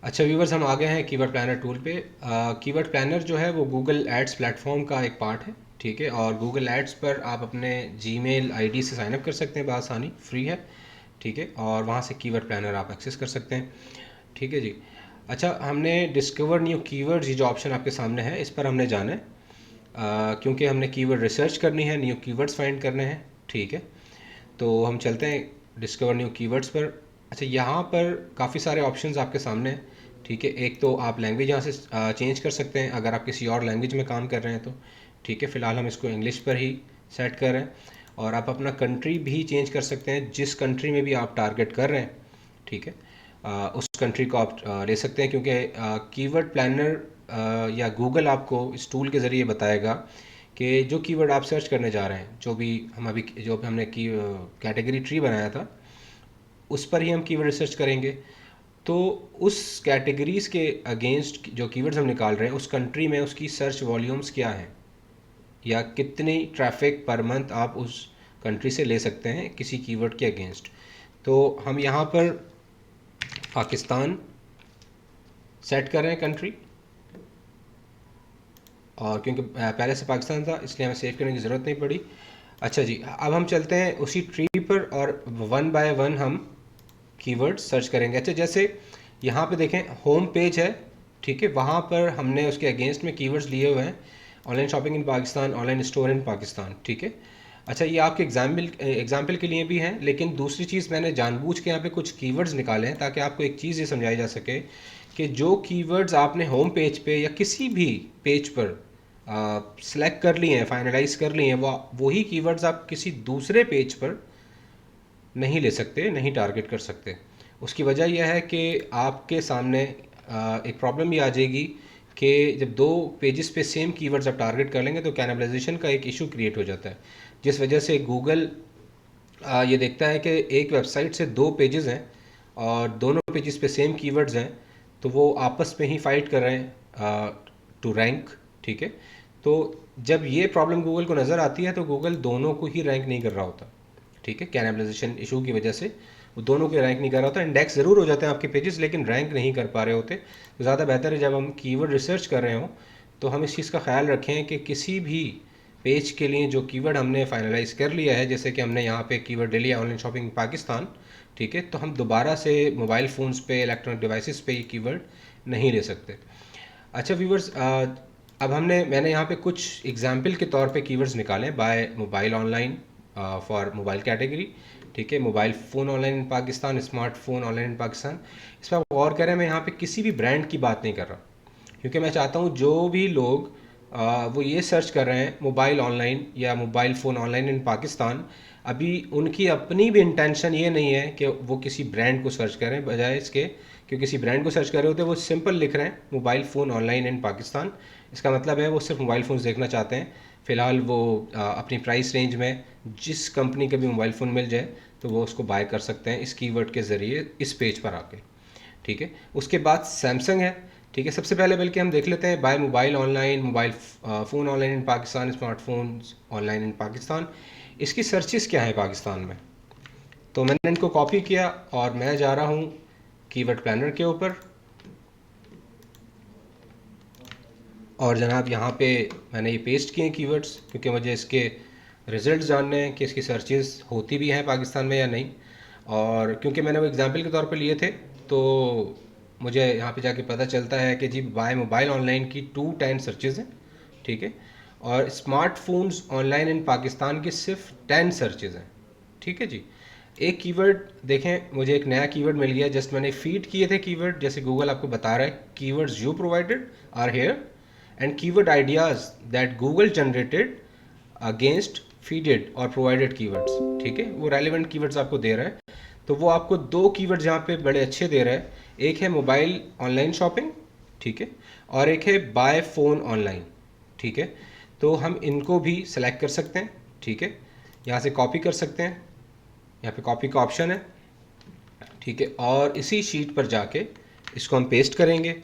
अच्छा व्यूवर्स, हम आ गए हैं कीवर्ड प्लानर टूल पे। कीवर्ड प्लानर जो है वो गूगल एड्स प्लेटफॉर्म का एक पार्ट है, ठीक है। और गूगल एड्स पर आप अपने जीमेल आईडी से साइन अप कर सकते हैं बआसानी, फ्री है, ठीक है। और वहाँ से कीवर्ड प्लानर आप एक्सेस कर सकते हैं, ठीक है जी। अच्छा, हमने डिस्कवर न्यू कीवर्ड्स, ये जो ऑप्शन आपके सामने है, इस पर हमने जाना है, क्योंकि हमने कीवर्ड रिसर्च करनी है, न्यू कीवर्ड्स फाइंड करने हैं, ठीक है। तो हम चलते हैं डिस्कवर न्यू कीवर्ड्स पर। अच्छा, यहाँ पर काफ़ी सारे ऑप्शंस आपके सामने हैं, ठीक है। एक तो आप लैंग्वेज यहाँ से चेंज कर सकते हैं अगर आप किसी और लैंग्वेज में काम कर रहे हैं तो, ठीक है। फ़िलहाल हम इसको इंग्लिश पर ही सेट कर रहे हैं। और आप अपना कंट्री भी चेंज कर सकते हैं, जिस कंट्री में भी आप टारगेट कर रहे हैं, ठीक है। उस कंट्री को आप ले सकते हैं, क्योंकि कीवर्ड प्लानर या गूगल आपको इस टूल के ज़रिए बताएगा कि जो कीवर्ड आप सर्च करने जा रहे हैं, जो भी हमने की कैटेगरी ट्री बनाया था, उस पर ही हम कीवर्ड रिसर्च करेंगे। तो उस कैटेगरीज़ के अगेंस्ट जो कीवर्ड्स हम निकाल रहे हैं, उस कंट्री में उसकी सर्च वॉल्यूम्स क्या हैं, या कितनी ट्रैफिक पर मंथ आप उस कंट्री से ले सकते हैं किसी कीवर्ड के अगेंस्ट। तो हम यहाँ पर पाकिस्तान सेट कर रहे हैं कंट्री, और क्योंकि पहले से पाकिस्तान था इसलिए हमें सेव करने की ज़रूरत नहीं पड़ी। अच्छा जी, अब हम चलते हैं उसी ट्री पर और वन बाय वन हम कीवर्ड सर्च करेंगे। अच्छा, जैसे यहाँ पे देखें होम पेज है, ठीक है। वहाँ पर हमने उसके अगेंस्ट में कीवर्ड्स लिए हुए हैं, online shopping in Pakistan, online store in Pakistan, ठीक है। अच्छा, ये आपके एग्जाम्पल के लिए भी हैं, लेकिन दूसरी चीज़ मैंने जानबूझ के यहाँ पे कुछ कीवर्ड्स निकाले हैं ताकि आपको एक चीज़ ये समझाई जा सके कि जो कीवर्ड्स आपने होम पेज पे या किसी भी पेज पर सेलेक्ट कर लिए हैं, फाइनलाइज कर लिए हैं, वो वही कीवर्ड्स आप किसी दूसरे पेज पर नहीं ले सकते, नहीं टारगेट कर सकते। उसकी वजह यह है कि आपके सामने एक प्रॉब्लम ये आ जाएगी कि जब दो पेजेस पे सेम कीवर्ड्स आप टारगेट कर लेंगे तो कैनबलाइजेशन का एक इशू क्रिएट हो जाता है, जिस वजह से गूगल ये देखता है कि एक वेबसाइट से दो पेजेस हैं और दोनों पेजेस पे सेम कीवर्ड्स हैं, तो वो आपस में ही फाइट कर रहे हैं टू रैंक, ठीक है। तो जब ये प्रॉब्लम गूगल को नज़र आती है तो गूगल दोनों को ही रैंक नहीं कर रहा होता, ठीक है। कैनबलाइजेशन इशू की वजह से वो दोनों के रैंक नहीं कर रहा होता। इंडेक्स ज़रूर हो जाते हैं आपके पेजेस, लेकिन रैंक नहीं कर पा रहे होते। तो ज़्यादा बेहतर है जब हम कीवर्ड रिसर्च कर रहे हों तो हम इस चीज़ का ख्याल रखें कि किसी भी पेज के लिए जो कीवर्ड हमने फाइनलाइज कर लिया है, जैसे कि हमने यहाँ पे कीवर्ड ले लिया ऑनलाइन शॉपिंग पाकिस्तान, ठीक है, तो हम दोबारा से मोबाइल फ़ोन्स पे, इलेक्ट्रॉनिक डिवाइसेस पे ये कीवर्ड नहीं ले सकते। अच्छा व्यूवर्स, अब मैंने यहाँ पे कुछ एग्जाम्पल के तौर पे कीवर्ड्स निकाले buy mobile online, for mobile category, ठीक है। Mobile phone online in Pakistan, smartphone online in Pakistan. इस पर आप गौर करें, मैं यहाँ पे किसी भी ब्रांड की बात नहीं कर रहा, क्योंकि मैं चाहता हूँ जो भी लोग वो ये सर्च कर रहे हैं मोबाइल ऑनलाइन या mobile phone online in Pakistan, अभी उनकी अपनी भी इंटेंशन ये नहीं है कि वो किसी ब्रांड को सर्च करें, बजाय इसके कि किसी ब्रांड को सर्च कर रहे होते वो सिंपल लिख रहे हैं mobile phone online in Pakistan. इसका मतलब है वो सिर्फ मोबाइल फ़ोन्स देखना चाहते हैं। फ़िलहाल वो अपनी प्राइस रेंज में जिस कंपनी का भी मोबाइल फ़ोन मिल जाए तो वो उसको बाय कर सकते हैं इस कीवर्ड के ज़रिए इस पेज पर आके, ठीक है। उसके बाद सैमसंग है, ठीक है। सबसे पहले बल्कि हम देख लेते हैं buy mobile online, mobile phone online in Pakistan, smartphones online in Pakistan, इसकी सर्चेस क्या है पाकिस्तान में। तो मैंने इनको कॉपी किया और मैं जा रहा हूँ कीवर्ड प्लानर के ऊपर, और जनाब यहाँ पे मैंने ये पेस्ट किए कीवर्ड्स, क्योंकि मुझे इसके रिज़ल्ट जानने हैं कि इसकी सर्चेस होती भी हैं पाकिस्तान में या नहीं। और क्योंकि मैंने वो एग्जांपल के तौर पे लिए थे, तो मुझे यहाँ पे जाके पता चलता है कि जी बाय मोबाइल ऑनलाइन की 210 सर्चेज़ हैं, ठीक है। और स्मार्टफोन्स ऑनलाइन इन पाकिस्तान की सिर्फ 10 सर्चेज़ हैं, ठीक है जी। एक कीवर्ड देखें, मुझे एक नया कीवर्ड मिल गया, जस्ट मैंने फीड किए थे कीवर्ड, जैसे गूगल आपको बता रहा है keywords you provided are here and keyword ideas that Google generated against feeded और प्रोवाइडेड कीवर्ड्स, ठीक है। वो रेलिवेंट कीवर्ड्स आपको दे रहा है। तो वो आपको दो कीवर्ड्स यहाँ पे बड़े अच्छे दे रहा है, एक है मोबाइल ऑनलाइन शॉपिंग, ठीक है, और एक है बाय फ़ोन ऑनलाइन, ठीक है। तो हम इनको भी सेलेक्ट कर सकते हैं, ठीक है। यहाँ से कॉपी कर सकते हैं, यहाँ पे कॉपी का ऑप्शन है, ठीक है। और इसी शीट पर जाके इसको हम पेस्ट करेंगे,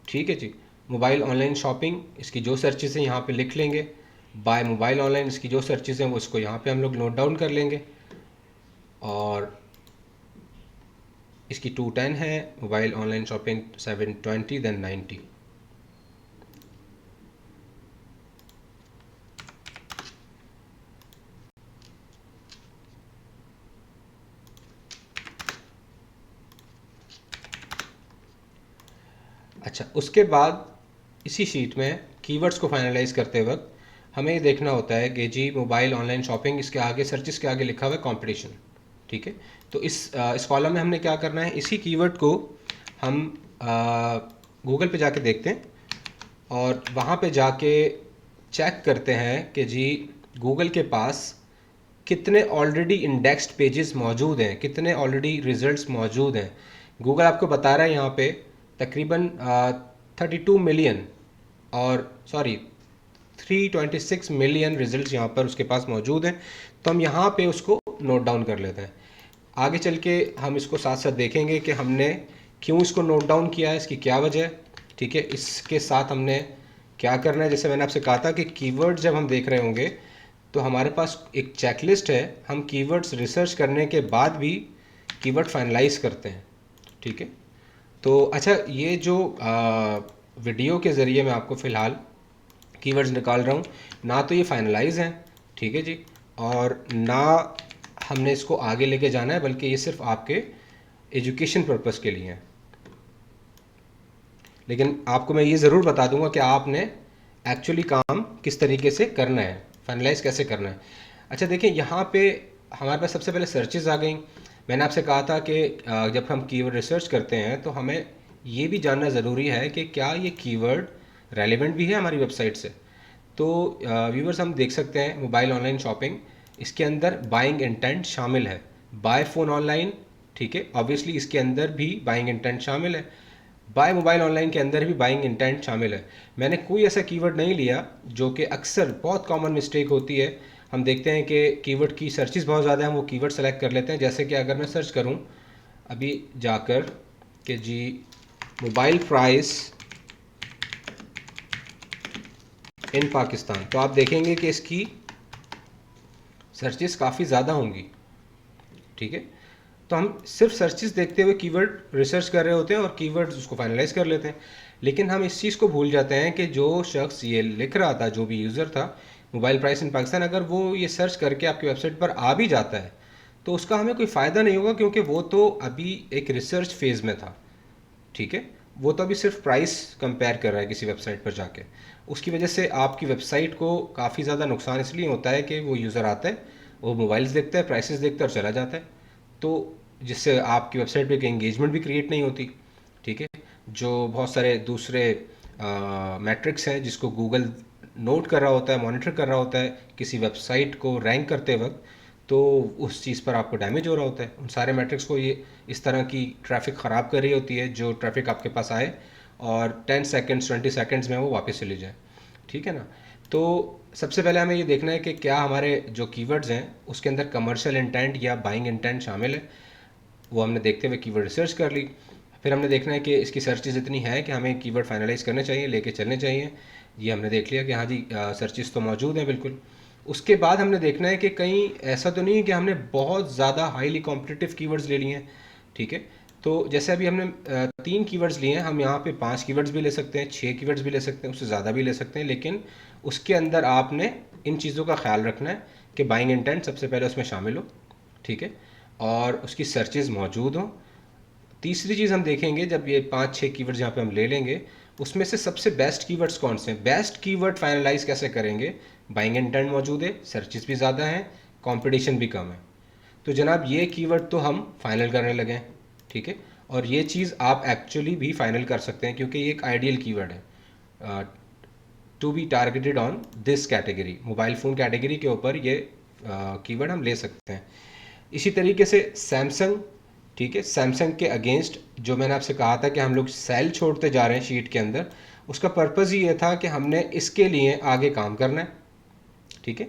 ठीक है जी। मोबाइल ऑनलाइन शॉपिंग, इसकी जो सर्चेस हैं यहाँ पे लिख लेंगे। बाय मोबाइल ऑनलाइन, इसकी जो सर्चेस हैं वो इसको यहाँ पे हम लोग नोट डाउन कर लेंगे। और इसकी 210 है, मोबाइल ऑनलाइन शॉपिंग 720, देन 90। अच्छा, उसके बाद इसी शीट में कीवर्ड्स को फाइनलाइज करते वक्त हमें ये देखना होता है कि जी मोबाइल ऑनलाइन शॉपिंग, इसके आगे सर्चिस के आगे लिखा हुआ है कंपटीशन। ठीक है, तो इस कॉलम में हमने क्या करना है, इसी कीवर्ड को हम गूगल पे जाके देखते हैं और वहाँ पे जाके चेक करते हैं कि जी गूगल के पास कितने ऑलरेडी इंडेक्स्ड पेजेस मौजूद हैं, कितने ऑलरेडी रिजल्ट्स मौजूद हैं। गूगल आपको बता रहा है यहाँ पे तकरीबन 32 मिलियन और सॉरी 326 मिलियन रिजल्ट्स यहाँ पर उसके पास मौजूद हैं। तो हम यहाँ पे उसको नोट डाउन कर लेते हैं। आगे चल के हम इसको साथ साथ देखेंगे कि हमने क्यों इसको नोट डाउन किया है, इसकी क्या वजह है। ठीक है, इसके साथ हमने क्या करना है, जैसे मैंने आपसे कहा था कि कीवर्ड जब हम देख रहे होंगे तो हमारे पास एक चेकलिस्ट है, हम कीवर्ड्स रिसर्च करने के बाद भी कीवर्ड फाइनलाइज करते हैं। ठीक है, तो अच्छा, ये जो वीडियो के ज़रिए मैं आपको फ़िलहाल कीवर्ड्स निकाल रहा हूँ, ना तो ये फाइनलाइज हैं, ठीक है जी, और ना हमने इसको आगे लेके जाना है, बल्कि ये सिर्फ आपके एजुकेशन पर्पस के लिए हैं। लेकिन आपको मैं ये ज़रूर बता दूंगा कि आपने एक्चुअली काम किस तरीके से करना है, फाइनलाइज कैसे करना है। अच्छा देखिए, यहाँ पे हमारे पास सबसे पहले सर्चेस आ गई। मैंने आपसे कहा था कि जब हम कीवर्ड रिसर्च करते हैं तो हमें ये भी जानना ज़रूरी है कि क्या ये कीवर्ड रेलेवेंट भी है हमारी वेबसाइट से। तो व्यूवर्स, हम देख सकते हैं मोबाइल ऑनलाइन शॉपिंग, इसके अंदर बाइंग इंटेंट शामिल है। बाय फ़ोन ऑनलाइन, ठीक है, ऑब्वियसली इसके अंदर भी बाइंग इंटेंट शामिल है। बाय मोबाइल ऑनलाइन के अंदर भी बाइंग इंटेंट शामिल है। मैंने कोई ऐसा कीवर्ड नहीं लिया, जो कि अक्सर बहुत कॉमन मिस्टेक होती है। हम देखते हैं कि कीवर्ड की सर्चेस बहुत ज़्यादा हैं, वो कीवर्ड सेलेक्ट कर लेते हैं। जैसे कि अगर मैं सर्च करूं अभी जाकर कि जी मोबाइल प्राइस इन पाकिस्तान, तो आप देखेंगे कि इसकी सर्चेस काफ़ी ज़्यादा होंगी। ठीक है, तो हम सिर्फ सर्चेस देखते हुए कीवर्ड रिसर्च कर रहे होते हैं और कीवर्ड्स उसको फाइनलाइज कर लेते हैं। लेकिन हम इस चीज़ को भूल जाते हैं कि जो शख्स ये लिख रहा था, जो भी यूज़र था मोबाइल प्राइस इन पाकिस्तान, अगर वो ये सर्च करके आपकी वेबसाइट पर आ भी जाता है तो उसका हमें कोई फ़ायदा नहीं होगा, क्योंकि वो तो अभी एक रिसर्च फेज़ में था। ठीक है, वो तो अभी सिर्फ प्राइस कंपेयर कर रहा है किसी वेबसाइट पर जाके। उसकी वजह से आपकी वेबसाइट को काफ़ी ज़्यादा नुकसान इसलिए होता है कि वो यूज़र आता है, वो मोबाइल्स देखता है, प्राइसेस देखता है और चला जाता है, तो जिससे आपकी वेबसाइट पे एक एंगेजमेंट भी क्रिएट नहीं होती। ठीक है, जो बहुत सारे दूसरे मैट्रिक्स हैं जिसको गूगल नोट कर रहा होता है, मॉनिटर कर रहा होता है किसी वेबसाइट को रैंक करते वक्त, तो उस चीज़ पर आपको डैमेज हो रहा होता है। उन सारे मैट्रिक्स को ये इस तरह की ट्रैफिक ख़राब कर रही होती है, जो ट्रैफिक आपके पास आए और 10 सेकेंड्स 20 सेकेंड्स में वो वापस चली जाए। ठीक है ना, तो सबसे पहले हमें ये देखना है कि क्या हमारे जो कीवर्ड्स हैं उसके अंदर कमर्शियल इंटेंट या बाइंग इंटेंट शामिल है। वो हमने देखते हुए कीवर्ड रिसर्च कर ली। फिर हमने देखना है कि इसकी सर्चेज इतनी है कि हमें कीवर्ड फाइनलाइज करने चाहिए, लेके चलने चाहिए। ये हमने देख लिया कि हाँ जी सर्चेज तो मौजूद हैं बिल्कुल। उसके बाद हमने देखना है कि कहीं ऐसा तो नहीं है कि हमने बहुत ज़्यादा हाईली कॉम्पिटिटिव कीवर्ड्स ले लिए हैं। ठीक है, तो जैसे अभी हमने 3 कीवर्ड्स लिए हैं, हम यहाँ पे 5 कीवर्ड्स भी ले सकते हैं, 6 कीवर्ड्स भी ले सकते हैं, उससे ज़्यादा भी ले सकते हैं। लेकिन उसके अंदर आपने इन चीज़ों का ख्याल रखना है कि बाइंग इंटेंट सबसे पहले उसमें शामिल हो। ठीक है, और उसकी सर्चेज मौजूद हों। तीसरी चीज़ हम देखेंगे, जब ये 5-6 कीवर्ड्स यहाँ पे हम ले लेंगे, उसमें से सबसे बेस्ट कीवर्ड्स कौन से हैं। बेस्ट कीवर्ड फाइनलाइज कैसे करेंगे, बाइंग इंटेंट मौजूद है, सर्चेस भी ज़्यादा हैं, कंपटीशन भी कम है। तो जनाब ये कीवर्ड तो हम फाइनल करने लगे हैं। ठीक है, और ये चीज़ आप एक्चुअली भी फाइनल कर सकते हैं, क्योंकि ये एक आइडियल कीवर्ड है to be targeted on this category. Mobile phone category के ऊपर ये कीवर्ड हम ले सकते हैं। इसी तरीके से सैमसंग, ठीक है, सैमसंग के अगेंस्ट जो मैंने आपसे कहा था कि हम लोग सेल छोड़ते जा रहे हैं शीट के अंदर, उसका पर्पज़ ही ये था कि हमने इसके लिए आगे काम करना है। ठीक है,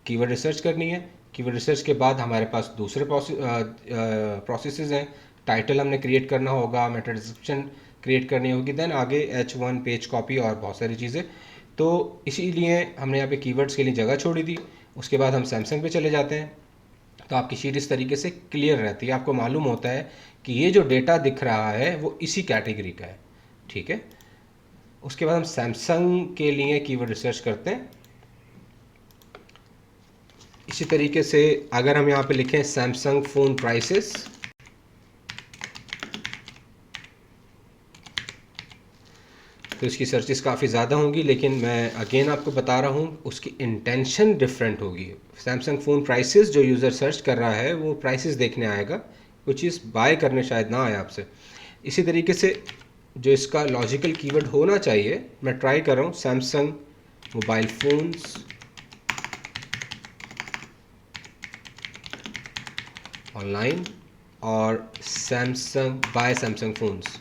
कीवर्ड रिसर्च करनी है। कीवर्ड रिसर्च के बाद हमारे पास दूसरे प्रोसेसेस हैं। टाइटल हमने क्रिएट करना होगा, मेटा डिस्क्रिप्शन क्रिएट करनी होगी, देन आगे H1 पेज कॉपी और बहुत सारी चीज़ें। तो इसीलिए हमने यहाँ पे कीवर्ड्स के लिए जगह छोड़ी थी। उसके बाद हम सैमसंग पे चले जाते हैं। तो आपकी शीट इस तरीके से क्लियर रहती है, आपको मालूम होता है कि ये जो डेटा दिख रहा है वो इसी कैटेगरी का है। ठीक है, उसके बाद हम सैमसंग के लिए कीवर्ड रिसर्च करते हैं। इसी तरीके से अगर हम यहाँ पे लिखें सैमसंग फ़ोन प्राइसेस, तो इसकी सर्चेस काफ़ी ज़्यादा होंगी, लेकिन मैं अगेन आपको बता रहा हूँ उसकी इंटेंशन डिफरेंट होगी। सैमसंग फ़ोन प्राइसेस जो यूज़र सर्च कर रहा है वो प्राइसेस देखने आएगा, वो चीज़ बाय करने शायद ना आए आपसे। इसी तरीके से जो इसका लॉजिकल कीवर्ड होना चाहिए, मैं ट्राई कर रहा हूँ सैमसंग मोबाइल फ़ोन्स ऑनलाइन और सैमसंग बाय सैमसंग फ़ोन्स।